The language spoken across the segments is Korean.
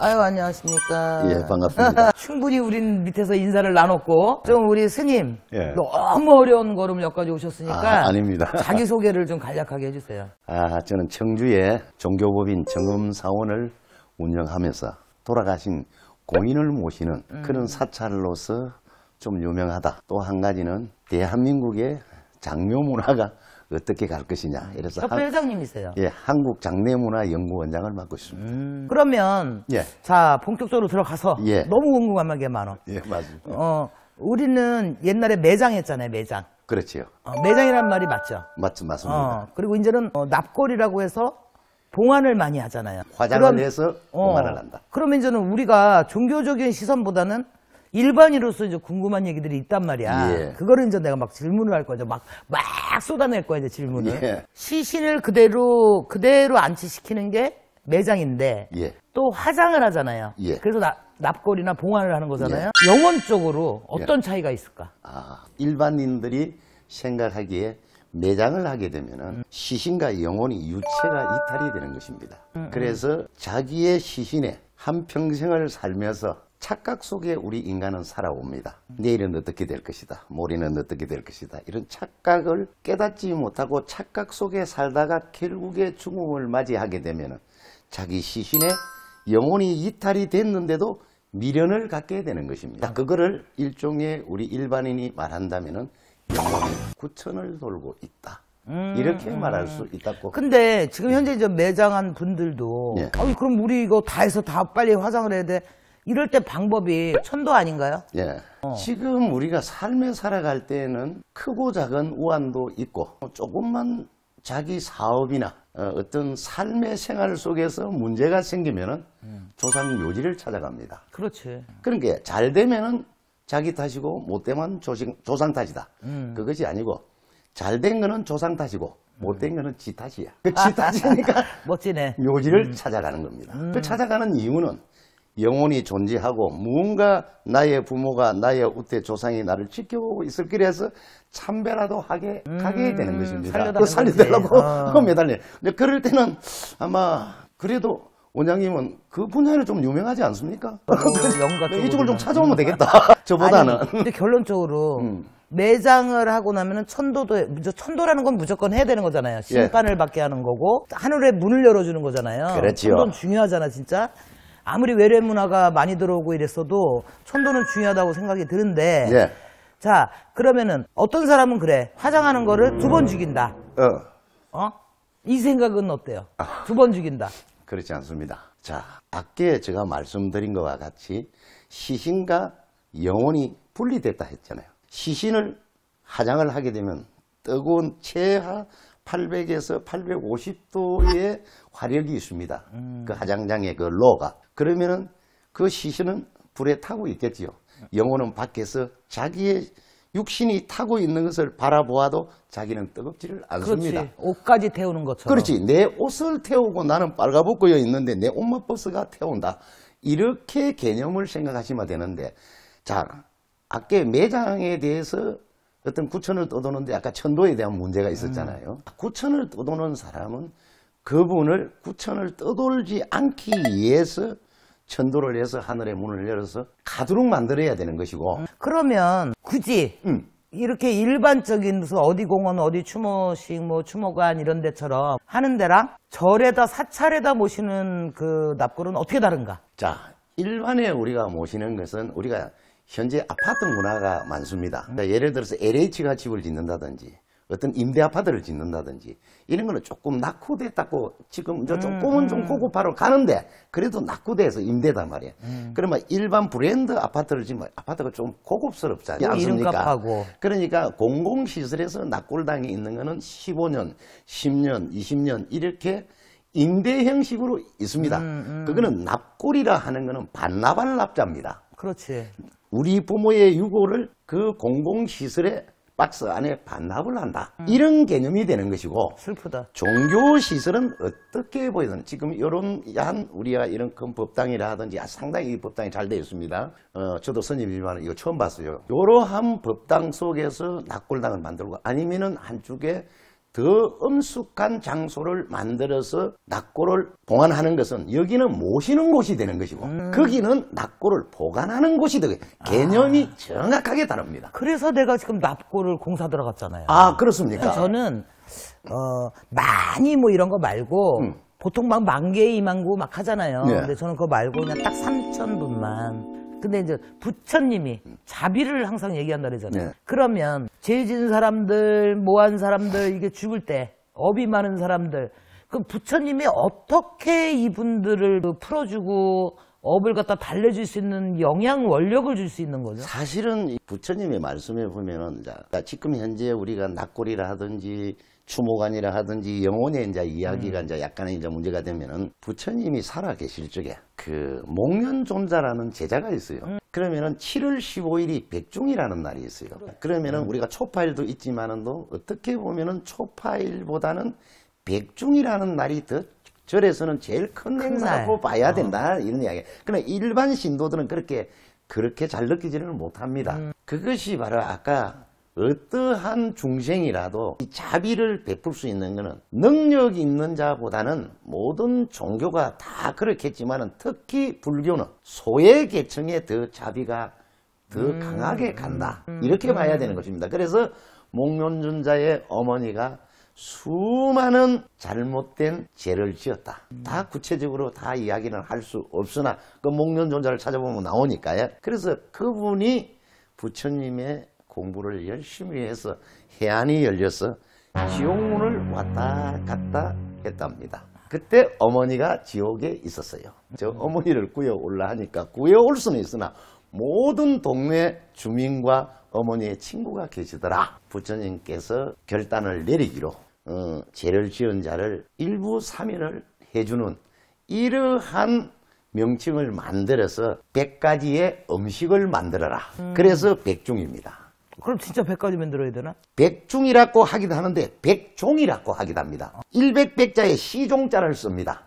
아유, 안녕하십니까. 예, 반갑습니다. 충분히 우린 밑에서 인사를 나눴고, 좀 우리 스님, 예. 너무 어려운 걸음 여기까지 오셨으니까. 아닙니다. 자기소개를 좀 간략하게 해주세요. 저는 청주의 종교법인 정음사원을 운영하면서 돌아가신 고인을 모시는 그런 사찰로서 좀 유명하다. 또 한 가지는 대한민국의 장묘 문화가 어떻게 갈 것이냐. 이래서 협회 회장님이세요. 예, 한국장례문화연구원장을 맡고 있습니다. 그러면 예. 자 본격적으로 들어가서 예. 너무 궁금한 게 많아. 예, 맞습니다. 우리는 옛날에 매장 했잖아요. 매장. 그렇지요. 매장이란 말이 맞죠. 맞습니다. 그리고 이제는 납골이라고 해서 봉안을 많이 하잖아요. 화장을 해서 봉안을 한다. 그러면 이제는 우리가 종교적인 시선보다는 일반인으로서 이제 궁금한 얘기들이 있단 말이야. 예. 그거를 이제 내가 막 질문을 할 거죠. 막 쏟아낼 거야, 이제 질문을. 예. 시신을 그대로 안치시키는 게 매장인데 예. 또 화장을 하잖아요. 예. 그래서 납골이나 봉안을 하는 거잖아요. 영혼적으로 어떤 차이가 있을까? 일반인들이 생각하기에 매장을 하게 되면은 시신과 영혼이 유체가 이탈이 되는 것입니다. 그래서 자기의 시신에 한평생을 살면서 착각 속에 우리 인간은 살아옵니다. 내일은 어떻게 될 것이다. 모레는 어떻게 될 것이다. 이런 착각을 깨닫지 못하고 착각 속에 살다가 결국에 죽음을 맞이하게 되면 자기 시신에 영혼이 이탈이 됐는데도 미련을 갖게 되는 것입니다. 그거를 일종의 우리 일반인이 말한다면 영혼이 구천을 돌고 있다. 이렇게 말할 수 있다고. 근데 지금 현재 이제 매장한 분들도 예. 그럼 우리 이거 다 해서 다 빨리 화장을 해야 돼. 이럴 때 방법이 천도 아닌가요? 예. 지금 우리가 삶에 살아갈 때는 크고 작은 우환도 있고 조금만 자기 사업이나 어떤 삶의 생활 속에서 문제가 생기면은 조상 묘지를 찾아갑니다. 그렇지. 그러니까 잘 되면은 자기 탓이고 못 되면 조상 탓이다. 그것이 아니고 잘 된 거는 조상 탓이고 못 된 거는 지 탓이야. 그 지 탓이니까 멋지네. 묘지를 찾아가는 겁니다. 그 찾아가는 이유는 영혼이 존재하고 무언가 나의 부모가 나의 우태 조상이 나를 지켜보고 있을 거라서 참배라도 하게 되는 것입니다. 그 살려달라고 매달려. 근데 그럴 때는 아마 그래도 원장님은 그 분야를 좀 유명하지 않습니까? 이쪽을 좀 찾아오면 되겠다. 저보다는. 아니, 근데 결론적으로 매장을 하고 나면은 천도라는 건 무조건 해야 되는 거잖아요. 심판을 받게 하는 거고 하늘에 문을 열어주는 거잖아요. 그렇죠. 천도는 중요하잖아, 진짜. 아무리 외래 문화가 많이 들어오고 이랬어도 천도는 중요하다고 생각이 드는데 예. 자 그러면은 어떤 사람은 그래 화장하는 거를 2번 죽인다. 이 생각은 어때요? 2번 죽인다. 그렇지 않습니다. 자, 아까 제가 말씀드린 것과 같이 시신과 영혼이 분리됐다 했잖아요. 시신을 화장을 하게 되면 뜨거운 최하 800에서 850도의 화력이 있습니다. 그 화장장의 그 로가. 그러면은 그 시신은 불에 타고 있겠지요. 영혼은 밖에서 자기의 육신이 타고 있는 것을 바라보아도 자기는 뜨겁지를 않습니다. 그렇지. 옷까지 태우는 것처럼. 그렇지. 내 옷을 태우고 나는 빨가벗고 있는데 내 옷만 버스가 태운다. 이렇게 개념을 생각하시면 되는데, 자, 아까 매장에 대해서 어떤 구천을 떠도는데 아까 천도에 대한 문제가 있었잖아요. 구천을 떠도는 사람은 그분을 구천을 떠돌지 않기 위해서 천도를 해서 하늘의 문을 열어서 가도록 만들어야 되는 것이고. 그러면 굳이 이렇게 일반적인 무슨 어디 공원 어디 추모식 뭐 추모관 이런 데처럼 하는 데랑 절에다 사찰에다 모시는 그 납골은 어떻게 다른가? 자, 일반에 우리가 모시는 것은 우리가 현재 아파트 문화가 많습니다. 그러니까 예를 들어서 LH가 집을 짓는다든지 어떤 임대 아파트를 짓는다든지 이런 거는 조금 낙후됐다고 지금 조금은 좀 고급화로 가는데 그래도 낙후돼서 임대단 말이에요. 그러면 일반 브랜드 아파트를 짓면 아파트가 좀 고급스럽지 않습니까? 이름값하고. 그러니까 공공시설에서 낙골당이 있는 거는 15년, 10년, 20년 이렇게 임대 형식으로 있습니다. 그거는 납골이라 하는 거는 반납할 납자입니다. 그렇지. 우리 부모의 유고를 그 공공시설에 박스 안에 반납을 한다. 이런 개념이 되는 것이고 슬프다. 종교시설은 어떻게 보이든 지금 이런 우리가 이런 큰 법당이라 하든지 상당히 이 법당이 잘 되어 있습니다. 저도 스님이지만 이거 처음 봤어요. 이러한 법당 속에서 낙골당을 만들고 아니면은 한쪽에 더 엄숙한 장소를 만들어서 낙골을 봉안하는 것은 여기는 모시는 곳이 되는 것이고 거기는 낙골을 보관하는 곳이 되고 개념이 정확하게 다릅니다. 그래서 내가 지금 납골을 공사 들어갔잖아요. 아, 그렇습니까? 저는 많이 뭐 이런 거 말고 보통 막 10,000개, 20,000구 막 하잖아요. 네. 근데 저는 그거 말고 그냥 딱 3,000분만. 근데 이제 부처님이 자비를 항상 얘기한다 그러잖아요. 네. 그러면 죄 지은 사람들, 모한 사람들, 이게 죽을 때 업이 많은 사람들, 그 부처님이 어떻게 이분들을 풀어주고 업을 갖다 달래줄 수 있는 영양 원력을 줄 수 있는 거죠? 사실은 이 부처님의 말씀에 보면은 지금 현재 우리가 낙골이라 하든지 추모관이라 하든지 영혼의 이제 이야기가 이제 약간의 이제 문제가 되면은 부처님이 살아 계실 적에 그 목련존자라는 제자가 있어요. 그러면은 7월 15일이 백중이라는 날이 있어요. 그러면은 우리가 초파일도 있지만은 또 어떻게 보면은 초파일보다는 백중이라는 날이 더 절에서는 제일 큰 행사로 봐야 된다 이런 이야기. 그러나 일반 신도들은 그렇게 잘 느끼지는 못합니다. 그것이 바로 아까 어떠한 중생이라도 이 자비를 베풀 수 있는 것은 능력 있는 자보다는 모든 종교가 다 그렇겠지만 특히 불교는 소외 계층에 더 자비가 더 강하게 간다. 이렇게 봐야 되는 것입니다. 그래서 목련존자의 어머니가 수많은 잘못된 죄를 지었다. 다 구체적으로 다 이야기는 할 수 없으나 그 목련존자를 찾아보면 나오니까요. 그래서 그분이 부처님의 공부를 열심히 해서 해안이 열려서 지옥문을 왔다 갔다 했답니다. 그때 어머니가 지옥에 있었어요. 저 어머니를 구해올라 하니까 구해올 수는 있으나 모든 동네 주민과 어머니의 친구가 계시더라. 부처님께서 결단을 내리기로 죄를 지은 자를 일부 사면을 해주는 이러한 명칭을 만들어서 100가지의 음식을 만들어라. 그래서 백중입니다. 그럼 진짜 100가지 만들어야 되나? 백중이라고 하기도 하는데 백종이라고 하기도 합니다. 100백자에 시종자를 씁니다.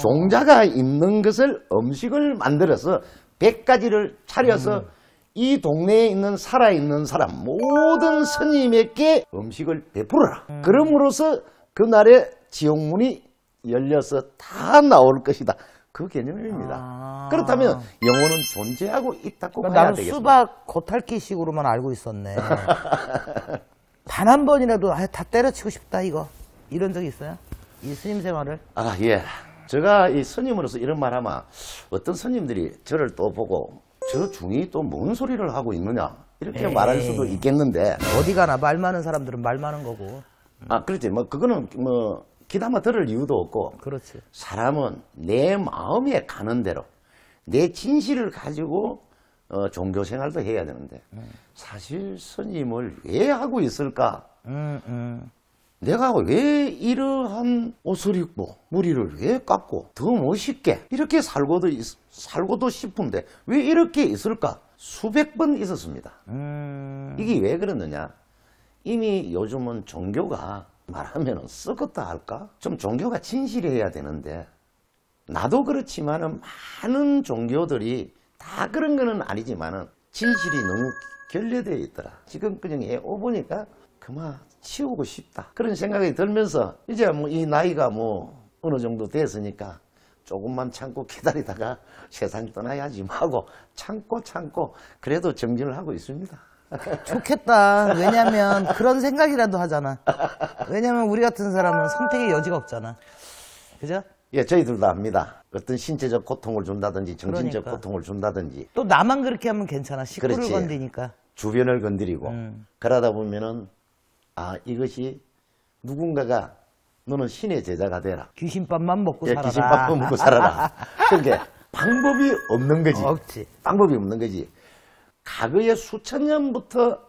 종자가 있는 것을 음식을 만들어서 100가지를 차려서 이 동네에 있는 살아있는 사람 모든 스님에게 음식을 베풀어라. 그럼으로써 그날에 지옥문이 열려서 다 나올 것이다. 그 개념입니다. 그렇다면 영혼은 존재하고 있다고 봐야 나는 되겠습니다. 수박 겉핥기식으로만 알고 있었네. 단 한 번이라도 다 때려치고 싶다 이거 이런 적 있어요? 이 스님 생활을? 아, 예. 제가 이 스님으로서 이런 말 하면 어떤 스님들이 저를 또 보고 저 중이 또 뭔 소리를 하고 있느냐 이렇게 말할 수도 있겠는데 어디 가나 말 많은 사람들은 말 많은 거고. 아, 그렇지. 뭐 그거는 뭐 기다마 들을 이유도 없고 그렇지. 사람은 내 마음에 가는 대로 내 진실을 가지고 종교 생활도 해야 되는데 사실 스님을 왜 하고 있을까? 내가 왜 이러한 옷을 입고 머리를 왜 깎고 더 멋있게 이렇게 살고도 싶은데 왜 이렇게 있을까? 수백 번 있었습니다. 이게 왜 그러느냐? 이미 요즘은 종교가 말하면 썩었다 할까? 좀 종교가 진실해야 되는데 나도 그렇지만은 많은 종교들이 다 그런 거는 아니지만은 진실이 너무 결여되어 있더라. 지금 그냥 해오보니까 그만 치우고 싶다. 그런 생각이 들면서 이제 뭐 이 나이가 뭐 어느 정도 됐으니까 조금만 참고 기다리다가 세상 떠나야지 하고 참고 그래도 정진을 하고 있습니다. 좋겠다. 왜냐면 그런 생각이라도 하잖아. 왜냐면 우리 같은 사람은 선택의 여지가 없잖아. 그죠? 예, 저희들도 합니다. 어떤 신체적 고통을 준다든지 정신적 그러니까. 고통을 준다든지 또 나만 그렇게 하면 괜찮아. 식구를 그렇지. 건드니까. 주변을 건드리고 그러다 보면은 아, 이것이 누군가가 너는 신의 제자가 되라. 귀신밥만 먹고 예, 살아라. 귀신밥 먹고 살아라. 그러니까 방법이 없는 거지. 없지. 방법이 없는 거지. 과거에 수천 년부터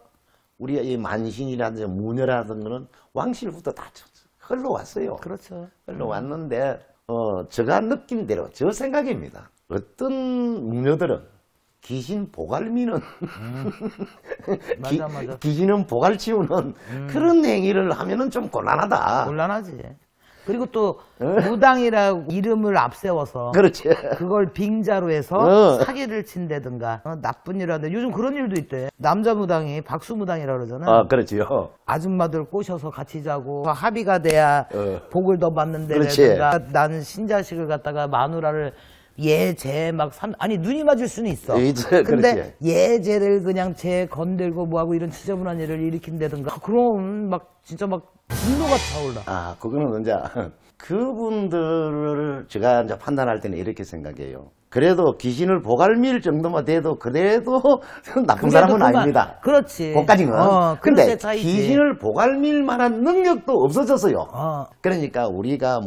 우리가 이 만신이라든지 무녀라든 거는 왕실부터 다 흘러왔어요. 그렇죠. 흘러왔는데 제가 느낀 대로 저 생각입니다. 어떤 무녀들은 귀신 보갈미는 맞아. 귀신은 보갈 치우는 그런 행위를 하면은 좀 곤란하다. 곤란하지. 그리고 또 무당이라고 이름을 앞세워서 그렇지. 그걸 빙자로 해서 사기를 친다든가 나쁜 일 하는데 요즘 그런 일도 있대. 남자 무당이 박수 무당이라고 그러잖아. 그렇지요. 아줌마들 꼬셔서 같이 자고 합의가 돼야 복을 더 받는데 그렇지. 나는 신자식을 갖다가 마누라를 얘쟤 막 아니 눈이 맞을 수는 있어. 근데 그렇지. 얘쟤를 그냥 쟤 건들고 뭐하고 이런 지저분한 일을 일으킨다든가 그럼 막 진짜 막 분노가 차올라. 그거는 이제 그분들을 제가 이제 판단할 때는 이렇게 생각해요. 그래도 귀신을 보갈밀 정도만 돼도 그래도 나쁜 사람은 아닙니다. 그렇지. 그까지는. 근데 차이지. 귀신을 보갈밀 만한 능력도 없어졌어요. 그러니까 우리가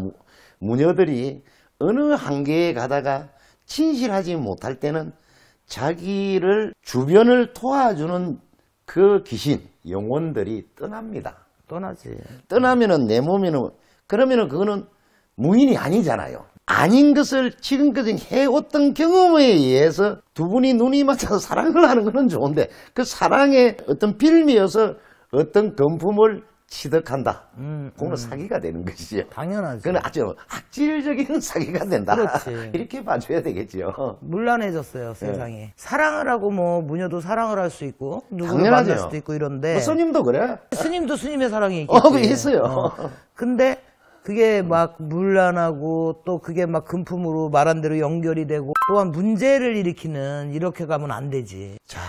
무녀들이 어느 한계에 가다가 진실하지 못할 때는 자기를 주변을 도와주는 그 귀신, 영혼들이 떠납니다. 떠나지. 떠나면은 내 몸에는 그러면은 그거는 무인이 아니잖아요. 아닌 것을 지금까지 해왔던 경험에 의해서 두 분이 눈이 맞춰서 사랑을 하는 것은 좋은데 그 사랑의 어떤 빌미여서 어떤 금품을 취득한다. 그거는 사기가 되는 것이죠. 당연하지. 그건 아주 악질적인 사기가 된다. 그렇지. 이렇게 봐줘야 되겠죠. 문란해졌어요, 세상이. 사랑을 하고 뭐 무녀도 사랑을 할 수 있고 누구를 당연하죠. 만날 수도 있고 이런데 스님도 그래. 스님도 스님의 사랑이 있겠지. 그게 있어요. 근데 그게 막 문란하고 또 그게 막 금품으로 말한 대로 연결이 되고 또한 문제를 일으키는 이렇게 가면 안 되지. 자,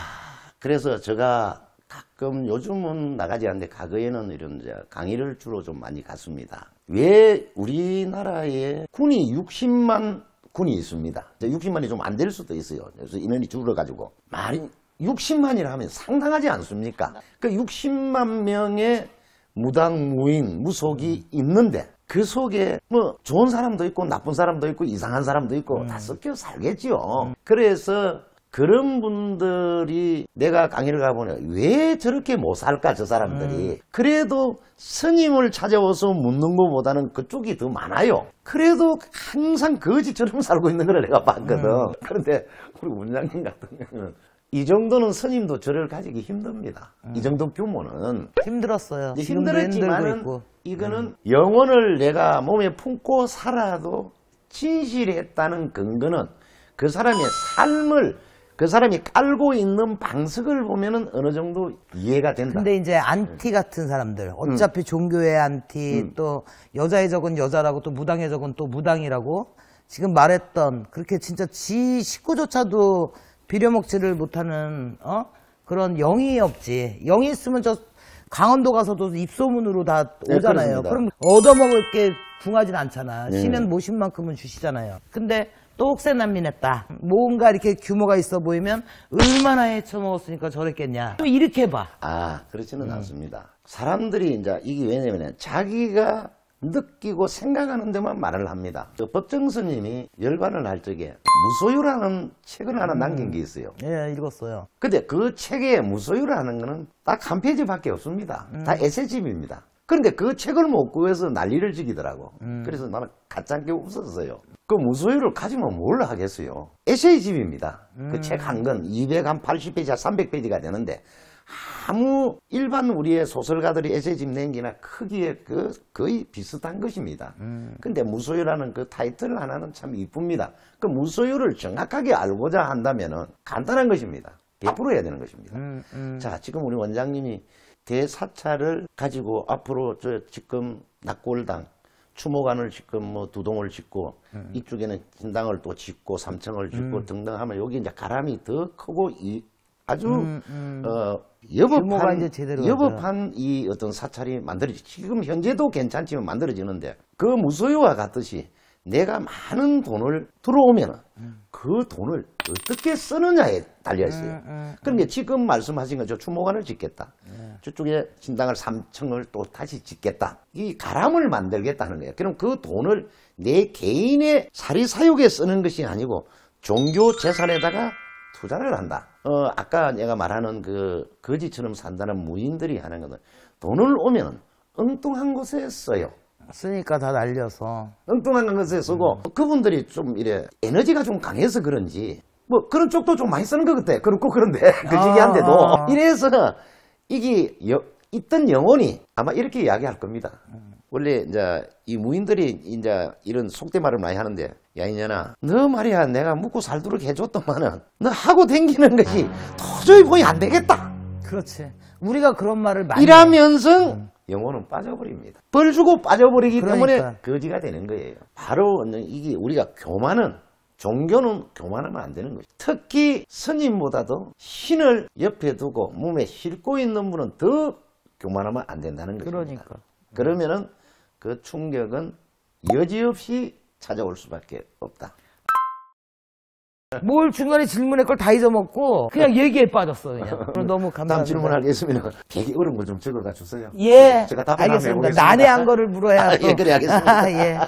그래서 제가 가끔 요즘은 나가지 않는데 과거에는 이런 이제 강의를 주로 좀 많이 갔습니다. 왜 우리나라에 군이 60만 군이 있습니다. 60만이 좀 안 될 수도 있어요. 그래서 인원이 줄어가지고. 60만이라 하면 상당하지 않습니까? 그 60만 명의 무당, 무인, 무속이 있는데 그 속에 뭐 좋은 사람도 있고 나쁜 사람도 있고 이상한 사람도 있고 다 섞여 살겠죠. 그래서 그런 분들이 내가 강의를 가보니 왜 저렇게 못 살까 저 사람들이. 그래도 스님을 찾아와서 묻는 것보다는 그쪽이 더 많아요. 그래도 항상 거지처럼 살고 있는 걸 내가 봤거든. 그런데 우리 원장님 같은 경우는 이 정도는 스님도 저를 가지기 힘듭니다. 이 정도 규모는. 힘들었어요. 지금도 힘들고 힘들었지만은 있고. 이거는 영혼을 내가 몸에 품고 살아도 진실했다는 근거는 그 사람의 삶을 그 사람이 깔고 있는 방식을 보면은 어느 정도 이해가 된다. 근데 이제 안티 같은 사람들 어차피 종교의 안티 또 여자의 적은 여자라고 또 무당의 적은 또 무당이라고 지금 말했던 그렇게 진짜 지 식구조차도 비려먹지를 못하는 그런 영이 없지. 영이 있으면 저 강원도 가서도 입소문으로 다 오잖아요. 그렇습니다. 그럼 얻어먹을 게 궁하진 않잖아. 네. 시면 모신 만큼은 주시잖아요. 근데 또 혹세난민했다. 뭔가 이렇게 규모가 있어 보이면 얼마나 헤쳐먹었으니까 저랬겠냐. 또 이렇게 봐. 그렇지는 않습니다. 사람들이 이제 이게 왜냐면 자기가 느끼고 생각하는 데만 말을 합니다. 법정 스님이 열반을 할 적에 무소유라는 책을 하나 남긴 게 있어요. 예, 읽었어요. 근데 그 책에 무소유라는 거는 딱 한 페이지밖에 없습니다. 다 에세집입니다. 그런데 그 책을 못 구해서 난리를 지기더라고. 그래서 나는 가짜게 웃었어요. 그 무소유를 가지면 뭘 하겠어요. 에세이집입니다. 그 책 한 권 280페이지야 300페이지가 되는데 아무 일반 우리의 소설가들이 에세이집 낸 게나 크기에 거의 비슷한 것입니다. 근데 무소유라는 그 타이틀 하나는 참 이쁩니다. 그 무소유를 정확하게 알고자 한다면은 간단한 것입니다. 100% 해야 되는 것입니다. 자, 지금 우리 원장님이 대사찰을 가지고 앞으로 지금 낙골당 추모관을 지금 뭐 2동을 짓고 이쪽에는 신당을 또 짓고 3층을 짓고 등등 하면 여기 이제 가람이 더 크고 아주 규모가 이제 제대로 여법한 이 어떤 사찰이 만들어지 지금 현재도 괜찮지만 만들어지는데 그 무소유와 같듯이 내가 많은 돈을 들어오면 그 돈을 어떻게 쓰느냐에 달려 있어요. 그러니까 지금 말씀하신 거죠. 추모관을 짓겠다. 저쪽에 신당을 3층을 또 다시 짓겠다. 이 가람을 만들겠다는 거예요. 그럼 그 돈을 내 개인의 사리사욕에 쓰는 것이 아니고 종교 재산에다가 투자를 한다. 아까 내가 말하는 그 거지처럼 산다는 무인들이 하는 것은 돈을 오면 엉뚱한 곳에 써요. 쓰니까 다 날려서. 엉뚱한 것에 쓰고 그분들이 좀 이래 에너지가 좀 강해서 그런지 뭐 그런 쪽도 좀 많이 쓰는 것 같아. 그렇고 그런데 그지기한데도 이래서 이게 있던 영혼이 아마 이렇게 이야기할 겁니다. 원래 이제 이 무인들이 이제 이런 속된 말을 많이 하는데, 야 이년아, 너 말이야 내가 묵고 살도록 해줬더만은 너 하고 댕기는 것이 도저히 보이 안 되겠다. 그렇지. 우리가 그런 말을 많이 해. 이라면서 영혼은 빠져버립니다. 벌 주고 빠져버리기 때문에 그러니까. 거지가 되는 거예요. 바로 이게 우리가 교만은, 종교는 교만하면 안 되는 거죠. 특히 스님보다도 신을 옆에 두고 몸에 싣고 있는 분은 더 교만하면 안 된다는 것입니다. 그러니까. 그러면은 그 충격은 여지없이 찾아올 수밖에 없다. 뭘 중간에 질문할 걸 다 잊어먹고 그냥 얘기에 빠졌어 그냥. 오늘 너무 다음 감사합니다. 질문하겠습니다. 되게 어려운 거 좀 적어가 주세요. 예, 제가 답변 한번 알겠습니다. 해보겠습니다. 난해한 거를 물어야 예, 그래, 알겠습니다. 예.